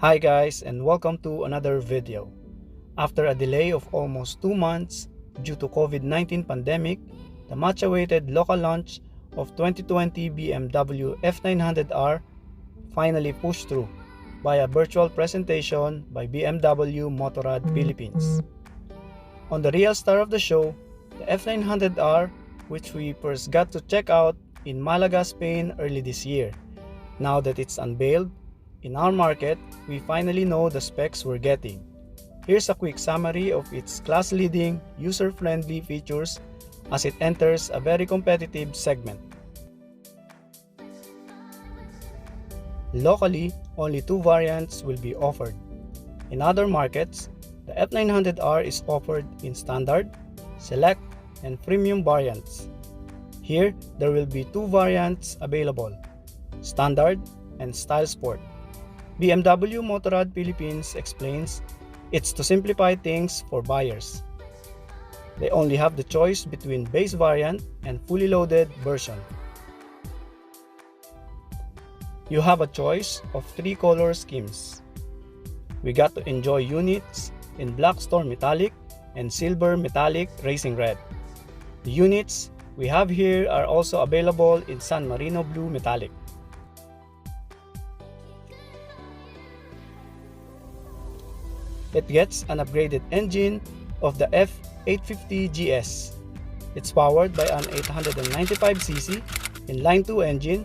Hi guys, and welcome to another video. After a delay of almost 2 months due to COVID-19 pandemic, the much awaited local launch of 2020 BMW F900R finally pushed through by a virtual presentation by BMW Motorrad Philippines. On the real star of the show, the F900R, which we first got to check out in Malaga, Spain early this year. Now that it's unveiled in our market, we finally know the specs we're getting. Here's a quick summary of its class-leading, user-friendly features as it enters a very competitive segment. Locally, only 2 variants will be offered. In other markets, the F900R is offered in standard, select, and premium variants. Here, there will be 2 variants available, standard and style sport. BMW Motorrad Philippines explains it's to simplify things for buyers. They only have the choice between base variant and fully loaded version. You have a choice of 3 color schemes. We got to enjoy units in Black Storm Metallic and Silver Metallic Racing Red. The units we have here are also available in San Marino Blue Metallic. It gets an upgraded engine of the F850GS. It's powered by an 895cc inline 2 engine,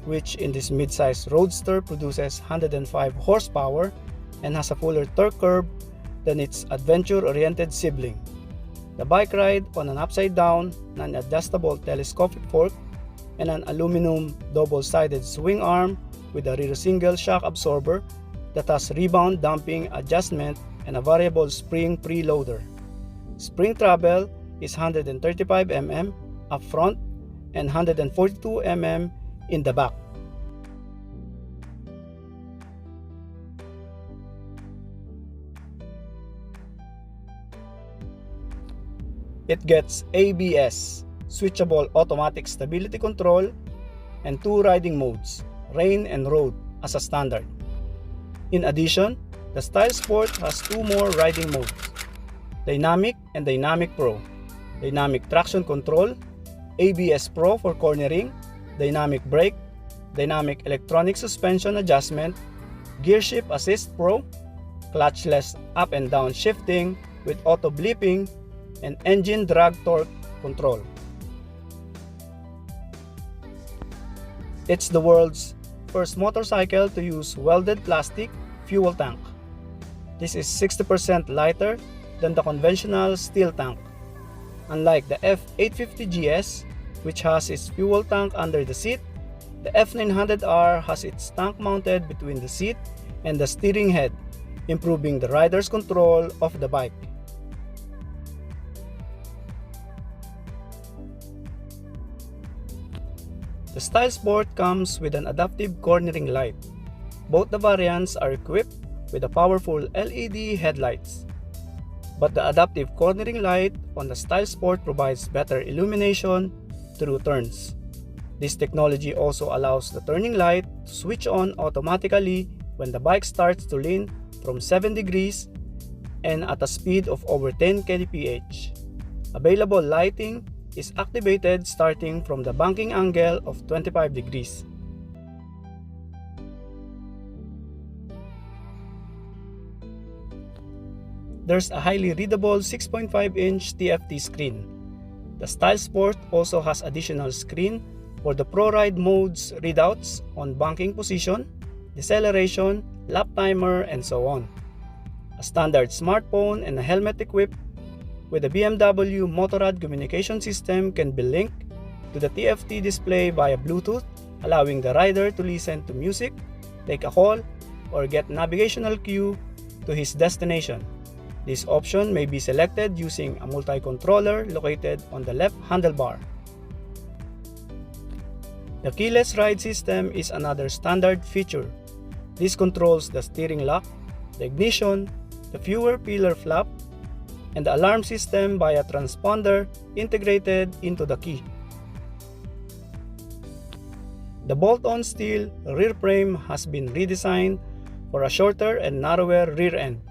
which in this mid-size roadster produces 105 horsepower and has a fuller torque curve than its adventure-oriented sibling. The bike ride on an upside-down, non-adjustable telescopic fork and an aluminum double-sided swing arm with a rear single shock absorber that has rebound damping adjustment and a variable spring preloader. Spring travel is 135 mm up front and 142 mm in the back. It gets ABS, switchable automatic stability control, and 2 riding modes, rain and road, as a standard. In addition, the Style Sport has 2 more riding modes, Dynamic and Dynamic Pro, Dynamic Traction Control, ABS Pro for cornering, Dynamic Brake, Dynamic Electronic Suspension Adjustment, Gear Shift Assist Pro, Clutchless up and down shifting with auto blipping, and engine drag torque control. It's the world's first motorcycle to use welded plastic fuel tank. This is 60% lighter than the conventional steel tank. Unlike the F850GS, which has its fuel tank under the seat, the F900R has its tank mounted between the seat and the steering head, improving the rider's control of the bike. The Style Sport comes with an adaptive cornering light. Both the variants are equipped with a powerful LED headlights. But the adaptive cornering light on the Style Sport provides better illumination through turns. This technology also allows the turning light to switch on automatically when the bike starts to lean from 7 degrees and at a speed of over 10 kph. Available lighting is activated starting from the banking angle of 25 degrees. There's a highly readable 6.5-inch TFT screen. The Style Sport also has additional screen for the Pro Ride modes readouts on banking position, deceleration, lap timer, and so on. A standard smartphone and a helmet equipped with the BMW Motorrad communication system can be linked to the TFT display via Bluetooth, allowing the rider to listen to music, take a call, or get navigational cue to his destination. This option may be selected using a multi-controller located on the left handlebar. The keyless ride system is another standard feature. This controls the steering lock, the ignition, the fuel pillar flap, and the alarm system via transponder integrated into the key. The bolt-on steel rear frame has been redesigned for a shorter and narrower rear end.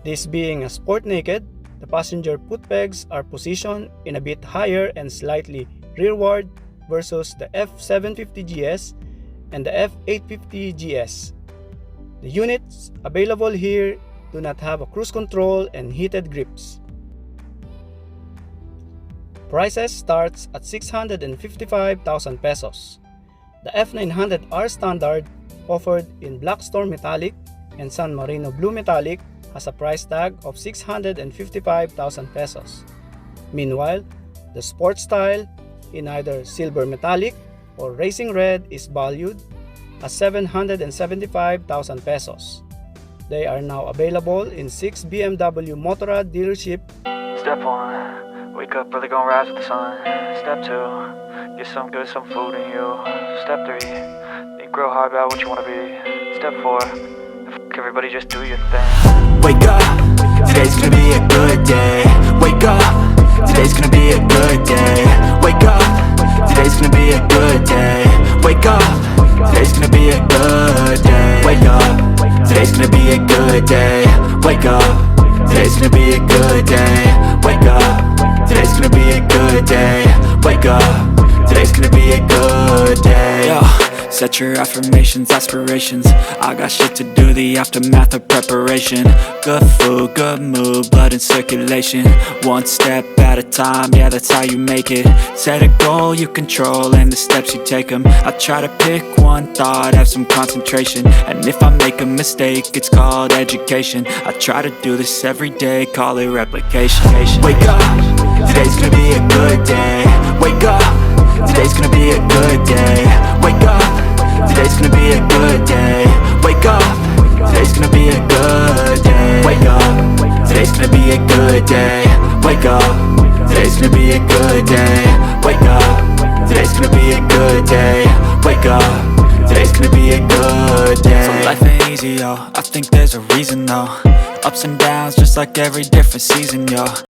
This being a sport naked, the passenger foot pegs are positioned in a bit higher and slightly rearward versus the F750GS and the F850GS. The units available here do not have a cruise control and heated grips. Prices starts at 655,000 pesos. The F900R Standard, offered in Black Storm Metallic and San Marino Blue Metallic, has a price tag of 655,000 pesos. Meanwhile, the Sport Style in either Silver Metallic or Racing Red is valued at 775,000 pesos. They are now available in 6 BMW Motorrad dealership. Step 1, wake up early, gonna rise with the sun. Step 2, get some good, some food in you. Step 3, think real hard about what you wanna be. Step 4, everybody just do your thing. Wake up, today's gonna be a good day. Wake up, today's gonna be a good day. Wake up, today's gonna be a good day. Wake up, today's gonna be a good day. Wake up, today's gonna be a good day. Wake up, today's gonna be a good day. Wake up, today's gonna be a good day. Wake up, today's gonna be a good day. Yo, set your affirmations, aspirations. I got shit to do, the aftermath of preparation. Good food, good mood, blood in circulation. One step at a time, yeah, that's how you make it. Set a goal you control and the steps you take them. I try to pick one thought, have some concentration. And if I make a mistake, it's called education. I try to do this every day, call it replication. Wake up, today's gonna be a good day. Wake up, today's gonna be a good day. Wake up, today's gonna be a good day. Wake up, today's gonna be a good day. Wake up, today's gonna be a good day. Wake up, today's gonna be a good day. Wake up, today's gonna be a good day. Wake up, today's gonna be a good day. So life ain't easy, yo, I think there's a reason though. Ups and downs just like every different season, yo.